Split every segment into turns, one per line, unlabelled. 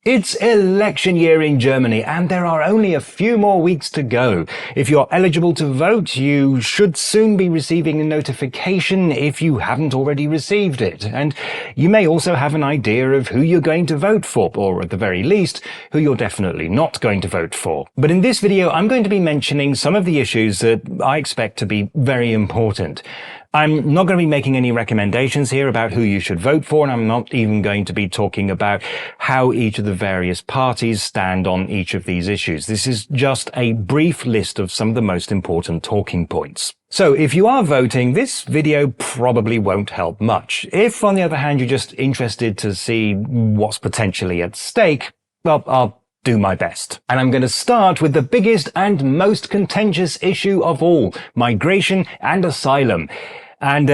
It's election year in Germany and there are only a few more weeks to go. If you're eligible to vote, you should soon be receiving a notification if you haven't already received it. And you may also have an idea of who you're going to vote for, or at the very least, who you're definitely not going to vote for. But in this video, I'm going to be mentioning some of the issues that I expect to be very important. I'm not going to be making any recommendations here about who you should vote for, and I'm not even going to be talking about how each of the various parties stand on each of these issues. This is just a brief list of some of the most important talking points. So if you are voting, this video probably won't help much. If, on the other hand, you're just interested to see what's potentially at stake, well, I'll do my best. And I'm going to start with the biggest and most contentious issue of all, migration and asylum. And,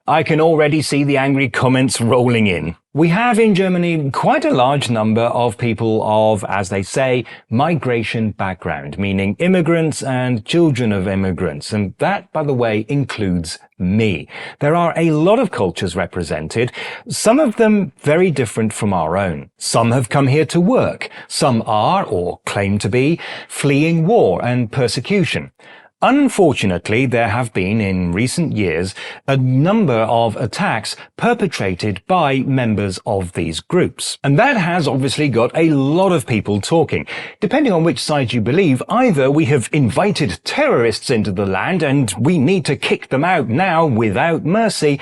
I can already see the angry comments rolling in. We have in Germany quite a large number of people of, as they say, migration background, meaning immigrants and children of immigrants. And that, by the way, includes me. There are a lot of cultures represented, some of them very different from our own. Some have come here to work. Some are, or claim to be, fleeing war and persecution. Unfortunately, there have been, in recent years, a number of attacks perpetrated by members of these groups. And that has obviously got a lot of people talking. Depending on which side you believe, either we have invited terrorists into the land and we need to kick them out now without mercy,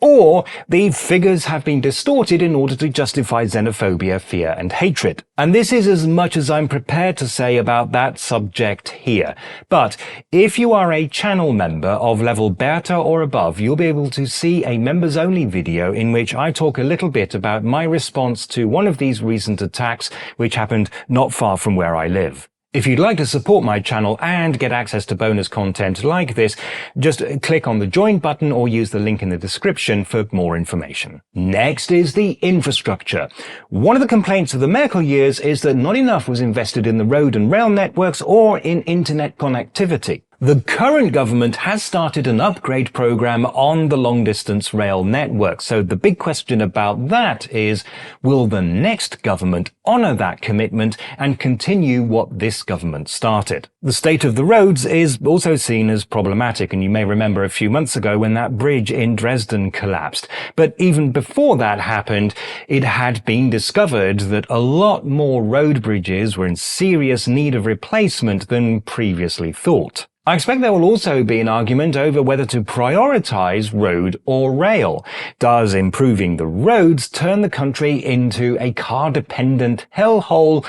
or the figures have been distorted in order to justify xenophobia, fear and hatred. And this is as much as I'm prepared to say about that subject here. But if you are a channel member of level beta or above, you'll be able to see a members only video in which I talk a little bit about my response to one of these recent attacks which happened not far from where I live. If you'd like to support my channel and get access to bonus content like this, just click on the join button or use the link in the description for more information. Next is the infrastructure. One of the complaints of the Merkel years is that not enough was invested in the road and rail networks or in internet connectivity. The current government has started an upgrade program on the long-distance rail network. So the big question about that is, will the next government honour that commitment and continue what this government started? The state of the roads is also seen as problematic, and you may remember a few months ago when that bridge in Dresden collapsed. But even before that happened, it had been discovered that a lot more road bridges were in serious need of replacement than previously thought. I expect there will also be an argument over whether to prioritize road or rail. Does improving the roads turn the country into a car-dependent hellhole,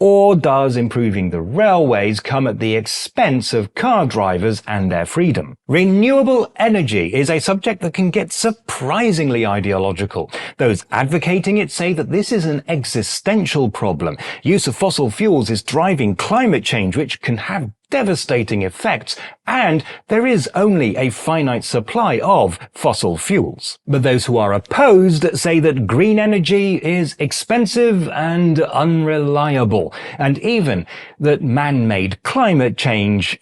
or does improving the railways come at the expense of car drivers and their freedom? Renewable energy is a subject that can get surprisingly ideological. Those advocating it say that this is an existential problem. Use of fossil fuels is driving climate change, which can have devastating effects, and there is only a finite supply of fossil fuels. But those who are opposed say that green energy is expensive and unreliable, and even that man-made climate change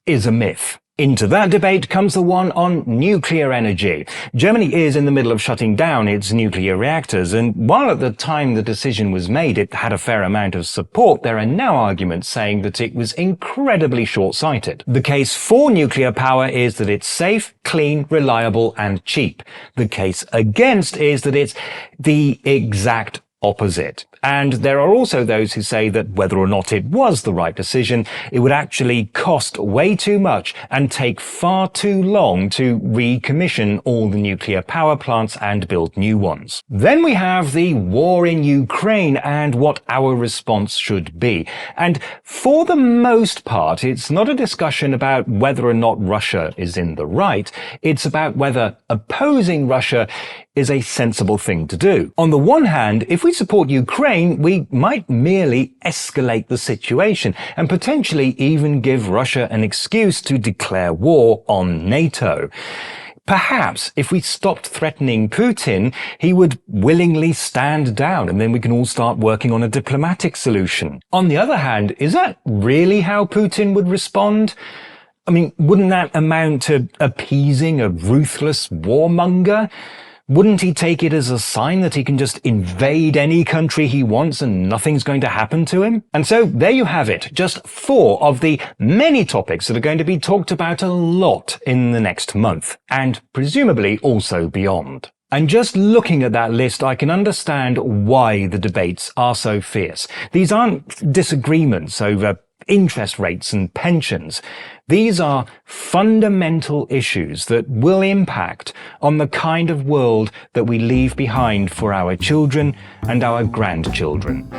is a myth. Into that debate comes the one on nuclear energy. Germany is in the middle of shutting down its nuclear reactors, and while at the time the decision was made it had a fair amount of support, there are now arguments saying that it was incredibly short-sighted. The case for nuclear power is that it's safe, clean, reliable and cheap. The case against is that it's the exact opposite. And there are also those who say that whether or not it was the right decision, it would actually cost way too much and take far too long to recommission all the nuclear power plants and build new ones. Then we have the war in Ukraine and what our response should be. And for the most part, it's not a discussion about whether or not Russia is in the right. It's about whether opposing Russia is a sensible thing to do. On the one hand, if we support Ukraine, we might merely escalate the situation and potentially even give Russia an excuse to declare war on NATO. Perhaps if we stopped threatening Putin, he would willingly stand down and then we can all start working on a diplomatic solution. On the other hand, is that really how Putin would respond? I mean, wouldn't that amount to appeasing a ruthless warmonger? Wouldn't he take it as a sign that he can just invade any country he wants and nothing's going to happen to him? And so there you have it, just 4 of the many topics that are going to be talked about a lot in the next month, and presumably also beyond. And just looking at that list, I can understand why the debates are so fierce. These aren't disagreements over interest rates and pensions. These are fundamental issues that will impact on the kind of world that we leave behind for our children and our grandchildren.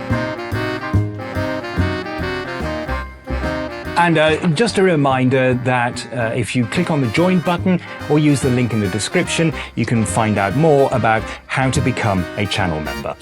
And just a reminder that if you click on the join button or use the link in the description, you can find out more about how to become a channel member.